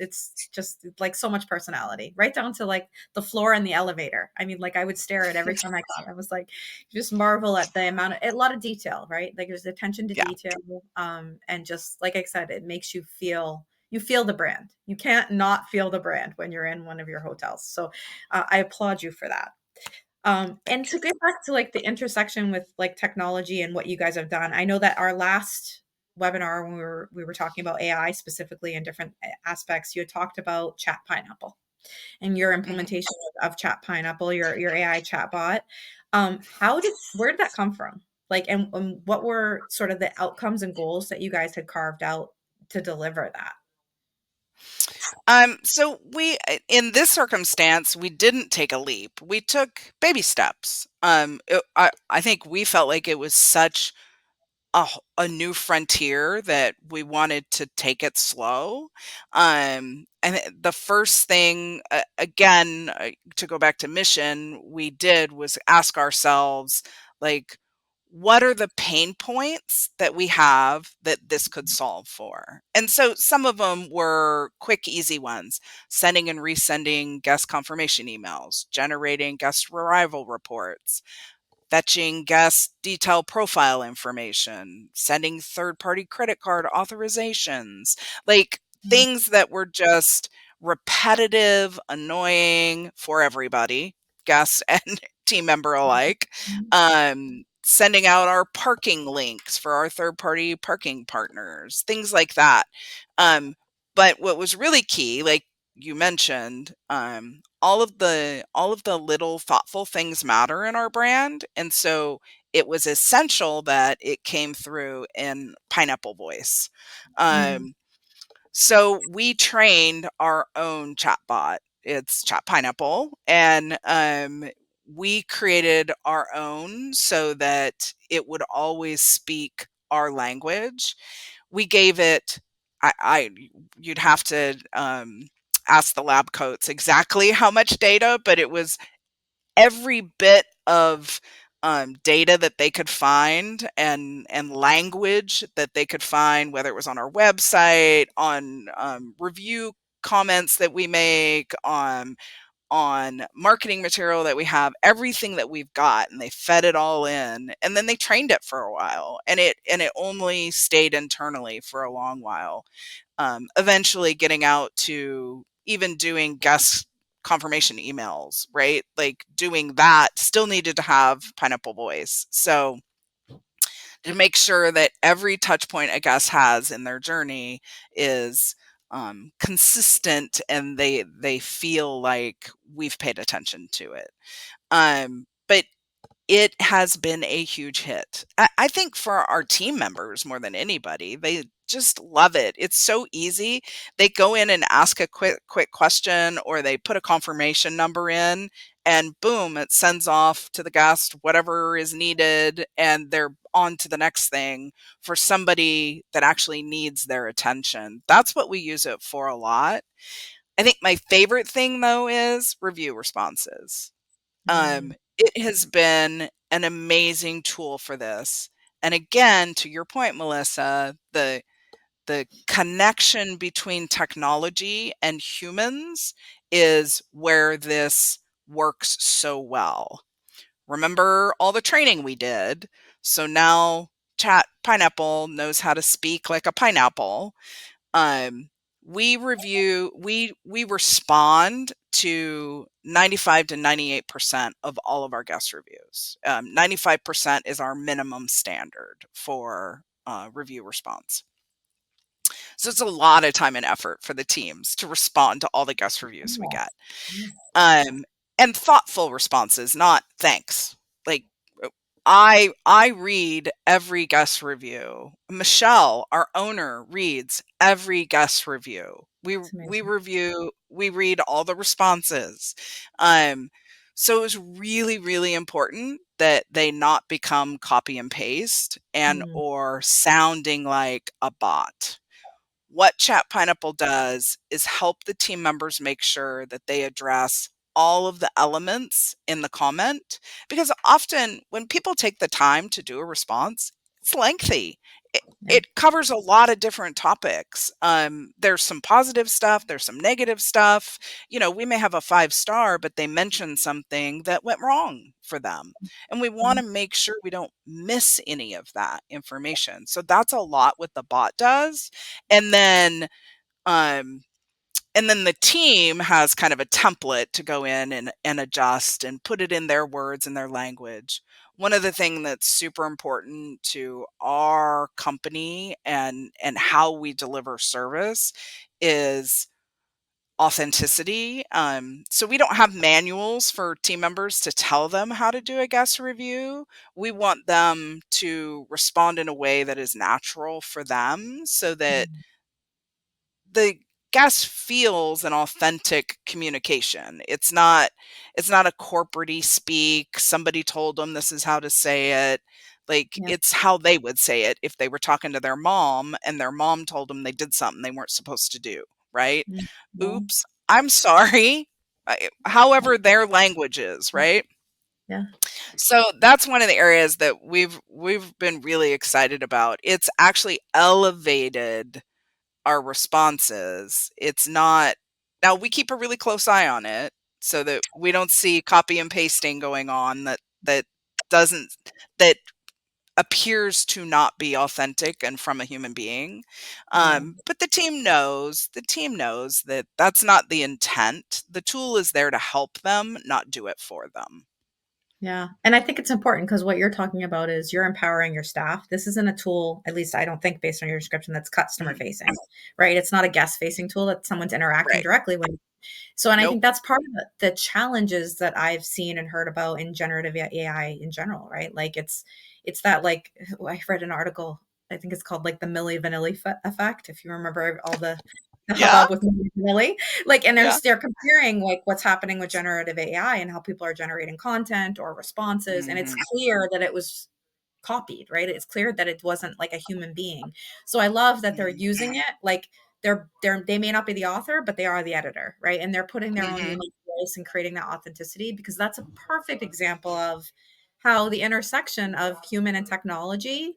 just like so much personality, right down to like the floor and the elevator. I mean, like I would stare at every time I got. I was like, just marvel at the amount of a lot of detail, right? Like there's attention to yeah, detail, and just like I said, it makes you feel the brand. You can't not feel the brand when you're in one of your hotels. So I applaud you for that. And thank you. to get back to like the intersection with like technology and what you guys have done, I know that our last webinar when we were talking about AI specifically in different aspects, you had talked about Chat Pineapple and your Mhm. implementation of Chat Pineapple, your AI chatbot. How did where did that come from? Like, and what were sort of the outcomes and goals that you guys had carved out to deliver that? So in this circumstance, we didn't take a leap. We took baby steps. I think we felt like it was such a new frontier that we wanted to take it slow. The first thing, again, to go back to mission, we did was ask ourselves, like, what are the pain points that we have that this could solve for? And so some of them were quick, easy ones: sending and resending guest confirmation emails, generating guest arrival reports, fetching guest detail profile information, sending third party credit card authorizations, like things that were just repetitive, annoying for everybody, guests and team member alike. Sending out our parking links for our third party parking partners, things like that. Um, but what was really key, like you mentioned, all of the little thoughtful things matter in our brand, and so it was essential that it came through in pineapple voice. Mm, So we trained our own chatbot. It's Chat Pineapple, and we created our own so that it would always speak our language. We gave it, I you'd have to ask the lab coats exactly how much data, but it was every bit of data that they could find and language that they could find, whether it was on our website, on review comments that we make, on marketing material that we have, everything that we've got, and they fed it all in, and then they trained it for a while, and it only stayed internally for a long while, eventually getting out to even doing guest confirmation emails, right? Like doing that still needed to have pineapple voice. So to make sure that every touch point a guest has in their journey is consistent, and they feel like we've paid attention to it. But it has been a huge hit. I think for our team members more than anybody, they just love it. It's so easy. They go in and ask a quick question, or they put a confirmation number in, and boom, it sends off to the guest whatever is needed, and they're on to the next thing for somebody that actually needs their attention. That's what we use it for a lot. I think my favorite thing though is review responses. Mm, It has been an amazing tool for this. And again, to your point, Melissa, the connection between technology and humans is where this works so well. Remember all the training we did? So now Chat Pineapple knows how to speak like a pineapple. um, we respond to 95 to 98% of all of our guest reviews. 95% is our minimum standard for review response. So it's a lot of time and effort for the teams to respond to all the guest reviews we get. yes. Yes. um, and thoughtful responses, not thanks. Like I read every guest review. Michelle, our owner, reads every guest review. It's amazing. We read all the responses. Um, so it was really, really important that they not become copy and paste and Mm, or sounding like a bot. What Chat Pineapple does is help the team members make sure that they address all of the elements in the comment, because often when people take the time to do a response, it's lengthy. yeah. It covers a lot of different topics. There's some positive stuff, there's some negative stuff. You know, we may have a 5 star, but they mentioned something that went wrong for them. And we want Yeah. to make sure we don't miss any of that information. So that's a lot what the bot does. And then um and then the team has kind of a template to go in and adjust and put it in their words and their language. One of the things that's super important to our company and how we deliver service is authenticity. So we don't have manuals for team members to tell them how to do a guest review. We want them to respond in a way that is natural for them so that Mm, the guest feels an authentic communication. It's not a corporate speak. Somebody told them this is how to say it. Like yeah. it's how they would say it if they were talking to their mom and their mom told them they did something they weren't supposed to do, right? Mm, yeah. Oops, I'm sorry. However their language is, right? Yeah. So that's one of the areas that we've been really excited about. It's actually elevated our responses. It's not now we keep a really close eye on it so that we don't see copy and pasting going on that doesn't that appears to not be authentic and from a human being. Yeah. But the team knows that that's not the intent. The tool is there to help them, not do it for them. Yeah. And I think it's important because what you're talking about is you're empowering your staff. This isn't a tool, at least I don't think based on your description, that's customer Mhm. facing, right? It's not a guest facing tool that someone's interacting Right. directly with. So, and I Nope. think that's part of the challenges that I've seen and heard about in generative AI in general, right? Like it's that like I read an article, I think it's called like the Milli Vanilli effect. If you remember all the Yeah. hubbub with Milli Vanilli, like, and Yeah. they're comparing like what's happening with generative AI and how people are generating content or responses, and it's Hmm. clear that it was copied, right? It's clear that it wasn't like a human being. So I love that they're Hmm. using it like they may not be the author, but they are the editor, right? And they're putting their own Hmm. unique voice and creating that authenticity because that's a perfect example of how the intersection of human and technology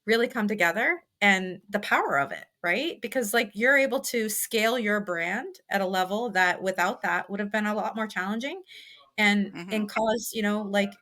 really come together and the power of it, right? Because like you're able to scale your brand at a level that without that would have been a lot more challenging Hmm. and cause, like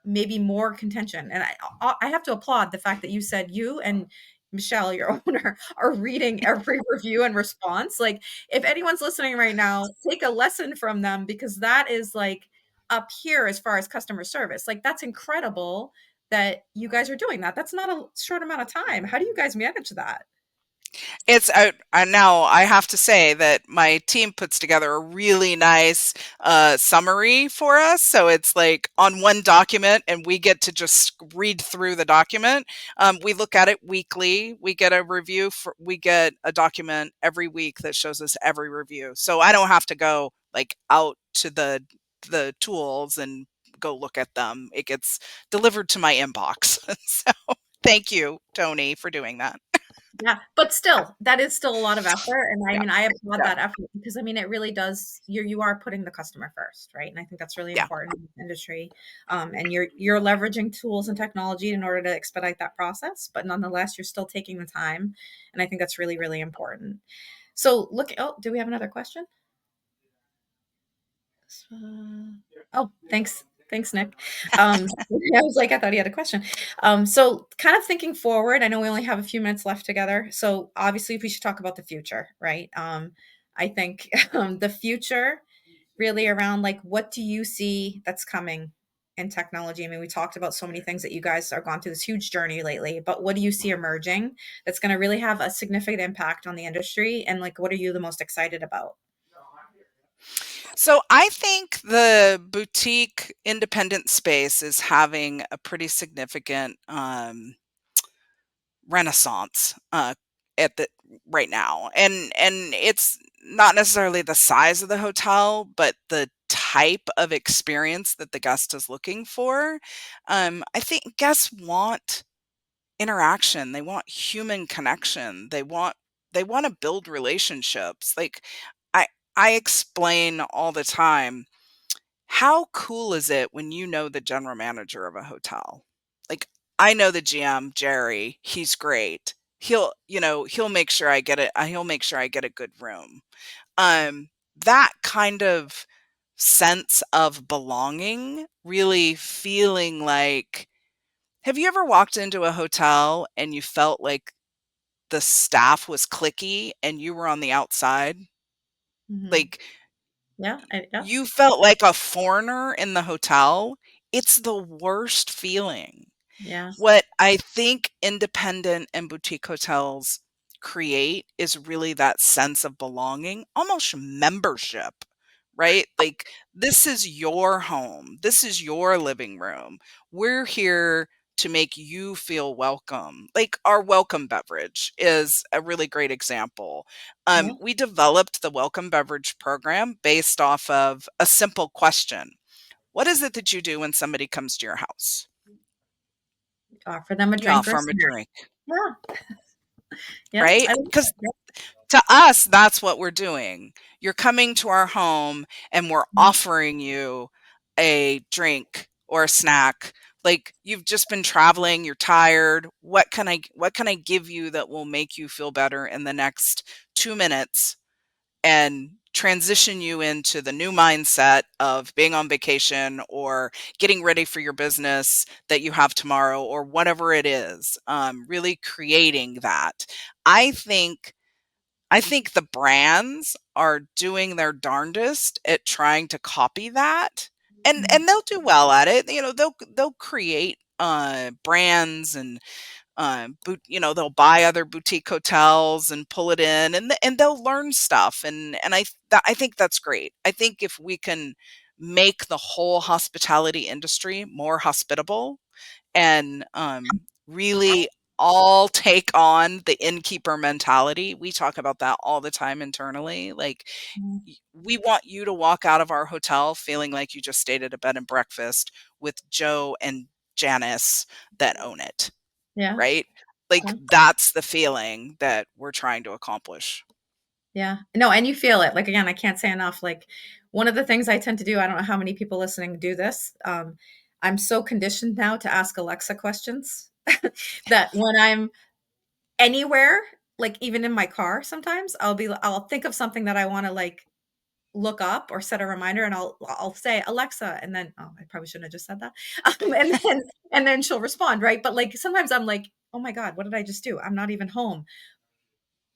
maybe more contention. And I have to applaud the fact that you said you and Michelle, your owner, are reading every review and response. Like, if anyone's listening right now, take a lesson from them because that is like up here as far as customer service. Like, that's incredible that you guys are doing that. That's not a short amount of time. How do you guys manage that? It's now I have to say that my team puts together a really nice summary for us. So it's like on one document, and we get to just read through the document. We look at it weekly. We get a document every week that shows us every review. So I don't have to go like out to the tools and go look at them. It gets delivered to my inbox. So thank you, Tony, for doing that. Yeah, but still, that is still a lot of effort, and I Yeah, mean, I applaud yeah, that effort because, I mean, it really does you are putting the customer first, right? And I think that's really yeah. important in the industry, and you're leveraging tools and technology in order to expedite that process, but nonetheless, you're still taking the time, and I think that's really, really important. So look oh, do we have another question? Oh, thanks. Thanks, Nick. I was like, I thought he had a question. So kind of thinking forward, I know we only have a few minutes left together. So obviously we should talk about the future, right? I think the future really around like what do you see that's coming in technology? I mean, we talked about so many things that you guys are gone through this huge journey lately, but what do you see emerging that's going to really have a significant impact on the industry? And like, what are you the most excited about? So I think the boutique independent space is having a pretty significant renaissance at the right now, and it's not necessarily the size of the hotel, but the type of experience that the guest is looking for. I think guests want interaction. They want human connection. They want to build relationships. Like I I explain all the time, how cool is it when you know the general manager of a hotel? Like, I know the GM, Jerry, he's great. He'll make sure I get it. He'll make sure I get a good room. That kind of sense of belonging, really feeling like, have you ever walked into a hotel and you felt like the staff was cliquey and you were on the outside? Hmm. Like, Yeah, yeah, you felt like a foreigner in the hotel. It's the worst feeling. yeah. What I think independent and boutique hotels create is really that sense of belonging, almost membership, right? Like, this is your home. This is your living room. We're here to make you feel welcome. Like, our welcome beverage is a really great example. Yeah. We developed the welcome beverage program based off of a simple question. What is it that you do when somebody comes to your house? Offer them a You drink or a offer 'em a snack. drink, Yeah, yeah, right? I like Because that. to us, that's what we're doing. You're coming to our home and we're Yeah, offering you a drink or a snack. Like, you've just been traveling, you're tired. What can I give you that will make you feel better in the next 2 minutes and transition you into the new mindset of being on vacation or getting ready for your business that you have tomorrow or whatever it is, really creating that. I think i think the brands are doing their darndest at trying to copy that, and mhm, and they'll do well at it. They'll create brands and they'll buy other boutique hotels and pull it in, and they'll learn stuff, and I think that's great. I think if we can make the whole hospitality industry more hospitable and really all take on the innkeeper mentality. We talk about that all the time internally. Like, mhm. we want you to walk out of our hotel feeling like you just stayed at a bed and breakfast with Joe and Janice that own it, Yeah, right? Like, yeah, that's the feeling that we're trying to accomplish. yeah. No, and you feel it. Like, again, I can't say enough, like, one of the things I tend to do, I don't know how many people listening do this, I'm so conditioned now to ask Alexa questions that when I'm anywhere, like, even in my car sometimes, I'll think of something that I wanna, like, look up or set a reminder and I'll say, "Alexa," and then oh, I probably shouldn't have just said that. And then she'll respond, right? But, like, sometimes I'm like, "Oh my god, what did I just do? I'm not even home."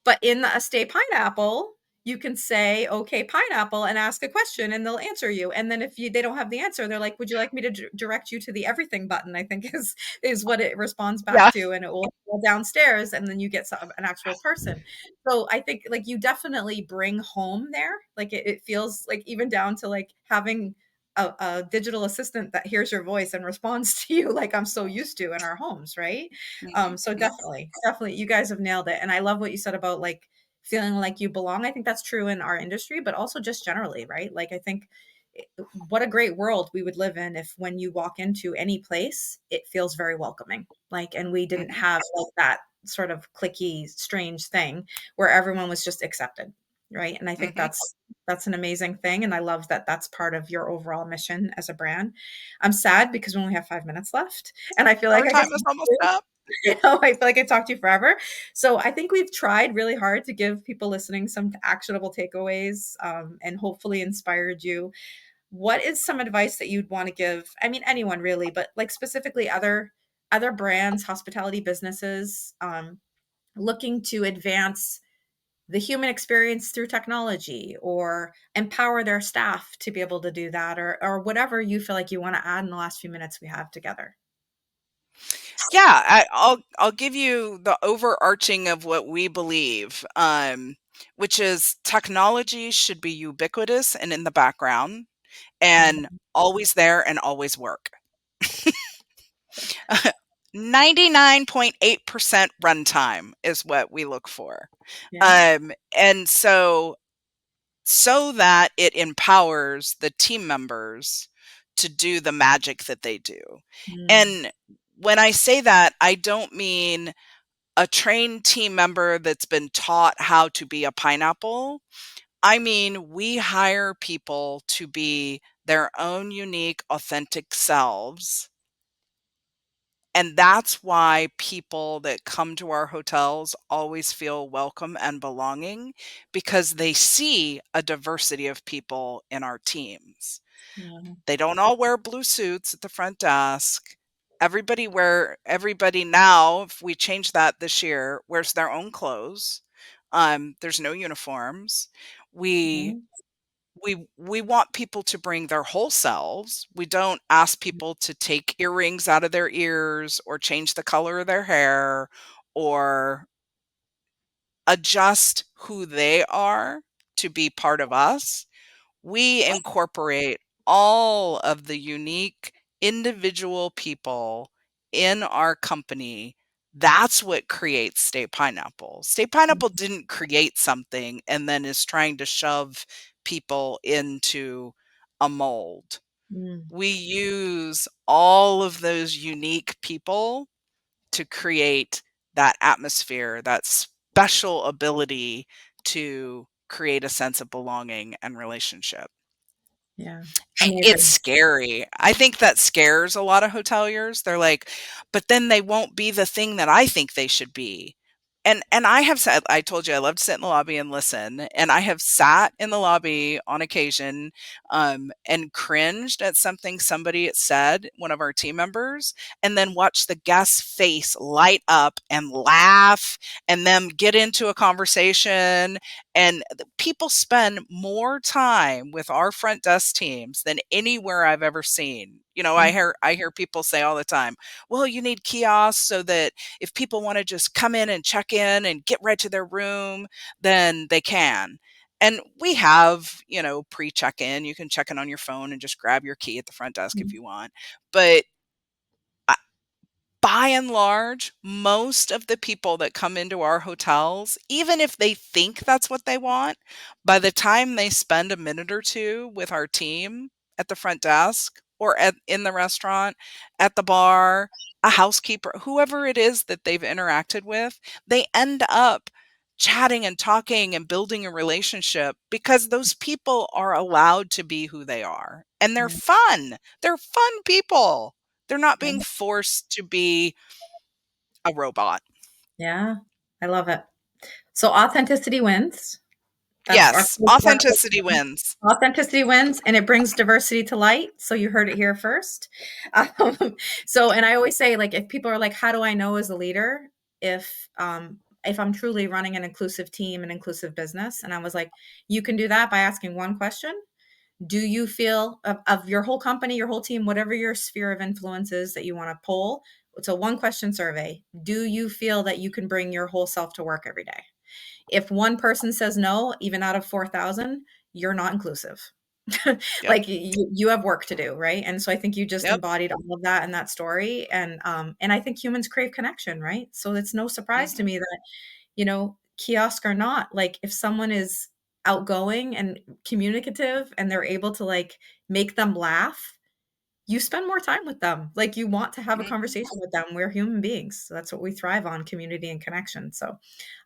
But in a Stay Pineapple, you can say, "Okay, pineapple," and ask a question, and they'll answer you. And then if they don't have the answer, they're like, "Would you like me to direct you to the everything button?" I think is what it responds back Yeah. to, and it will go downstairs, and then you get an actual person. So I think like you definitely bring home there. Like it feels like even down to like having a digital assistant that hears your voice and responds to you like I'm so used to in our homes, right? So Mhm. definitely, you guys have nailed it. And I love what you said about like feeling like you belong. I think that's true in our industry, but also just generally, right? Like I think what a great world we would live in if when you walk into any place, it feels very welcoming. Like, and we didn't Mhm. have like that. sort of clicky, strange thing where everyone was just accepted, right? And I think Mhm. that's an amazing thing, and I love that that's part of your overall mission as a brand. I'm sad because we only have 5 minutes left, and I feel like Our I could time is talk to almost you. up. I feel like I talked to you forever. So I think we've tried really hard to give people listening some actionable takeaways, and hopefully inspired you. What is some advice that you'd want to give? I mean, anyone really, but like specifically other brands, hospitality businesses, looking to advance the human experience through technology or empower their staff to be able to do that, or whatever you feel like you want to add in the last few minutes we have together. Yeah, I'll give you the overarching of what we believe, which is technology should be ubiquitous and in the background and Mhm. always there and always work. 99.8% runtime is what we look for. Yeah. And so that it empowers the team members to do the magic that they do. Mm, And when I say that, I don't mean a trained team member that's been taught how to be a pineapple. I mean, we hire people to be their own unique, authentic selves. And that's why people that come to our hotels always feel welcome and belonging because they see a diversity of people in our teams. yeah. They don't all wear blue suits at the front desk. Everybody now, if we change that this year, wears their own clothes. There's no uniforms. We Mhm. we want people to bring their whole selves. We don't ask people to take earrings out of their ears or change the color of their hair or adjust who they are to be part of us. We incorporate all of the unique individual people in our company. That's what creates Stay Pineapple. Stay Pineapple didn't create something and then is trying to shove people into a mold. Mm, We use all of those unique people to create that atmosphere, that special ability to create a sense of belonging and relationship. yeah. It's Amazing. scary. I think that scares a lot of hoteliers. They're like, "But then they won't be the thing that I think they should be." And I have said I told you I love to sit in the lobby and listen, and I have sat in the lobby on occasion, and cringed at something somebody had said, one of our team members, and then watch the guest's face light up and laugh and them get into a conversation, and people spend more time with our front desk teams than anywhere I've ever seen. You know, Mm, I hear people say all the time, "Well, you need kiosks so that if people want to just come in and check in and get right to their room, then they can." And we have, pre-check-in. You can check in on your phone and just grab your key at the front desk if mm, you want. But by and large, most of the people that come into our hotels, even if they think that's what they want, by the time they spend a minute or two with our team at the front desk or in the restaurant, at the bar, a housekeeper, whoever it is that they've interacted with, they end up chatting and talking and building a relationship because those people are allowed to be who they are and they're yeah. fun. They're fun people. They're not being Yeah. forced to be a robot. Yeah. I love it. So authenticity wins. That's our Yes, authenticity wins. authenticity wins, and it brings diversity to light. So you heard it here first. And I always say, like, if people are like, "How do I know as a leader if I'm truly running an inclusive team, an inclusive business?" And I was like, "You can do that by asking one question: Do you feel of your whole company, your whole team, whatever your sphere of influence is that you want to poll? It's a one question survey. Do you feel that you can bring your whole self to work every day?" If one person says no, even out of 4,000, you're not inclusive. Yep, Like you have work to do, right? And so I think you just yep, embodied all of that in that story. And I think humans crave connection, right? So it's no surprise to mhm, me that, kiosk or not, like if someone is outgoing and communicative and they're able to like make them laugh, you spend more time with them. Like, you want to have a Mhm. conversation with them. We're human beings. So that's what we thrive on, community and connection. So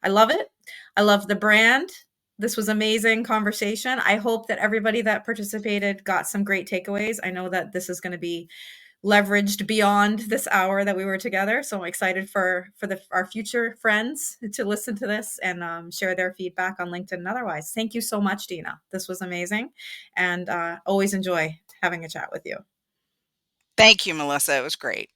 I love it. I love the brand. This was amazing conversation. I hope that everybody that participated got some great takeaways. I know that this is going to be leveraged beyond this hour that we were together. So I'm excited for our future friends to listen to this and share their feedback on LinkedIn and otherwise. Thank you so much, Dina. This was amazing, and always enjoy having a chat with you. Thank you, Melissa. It was great.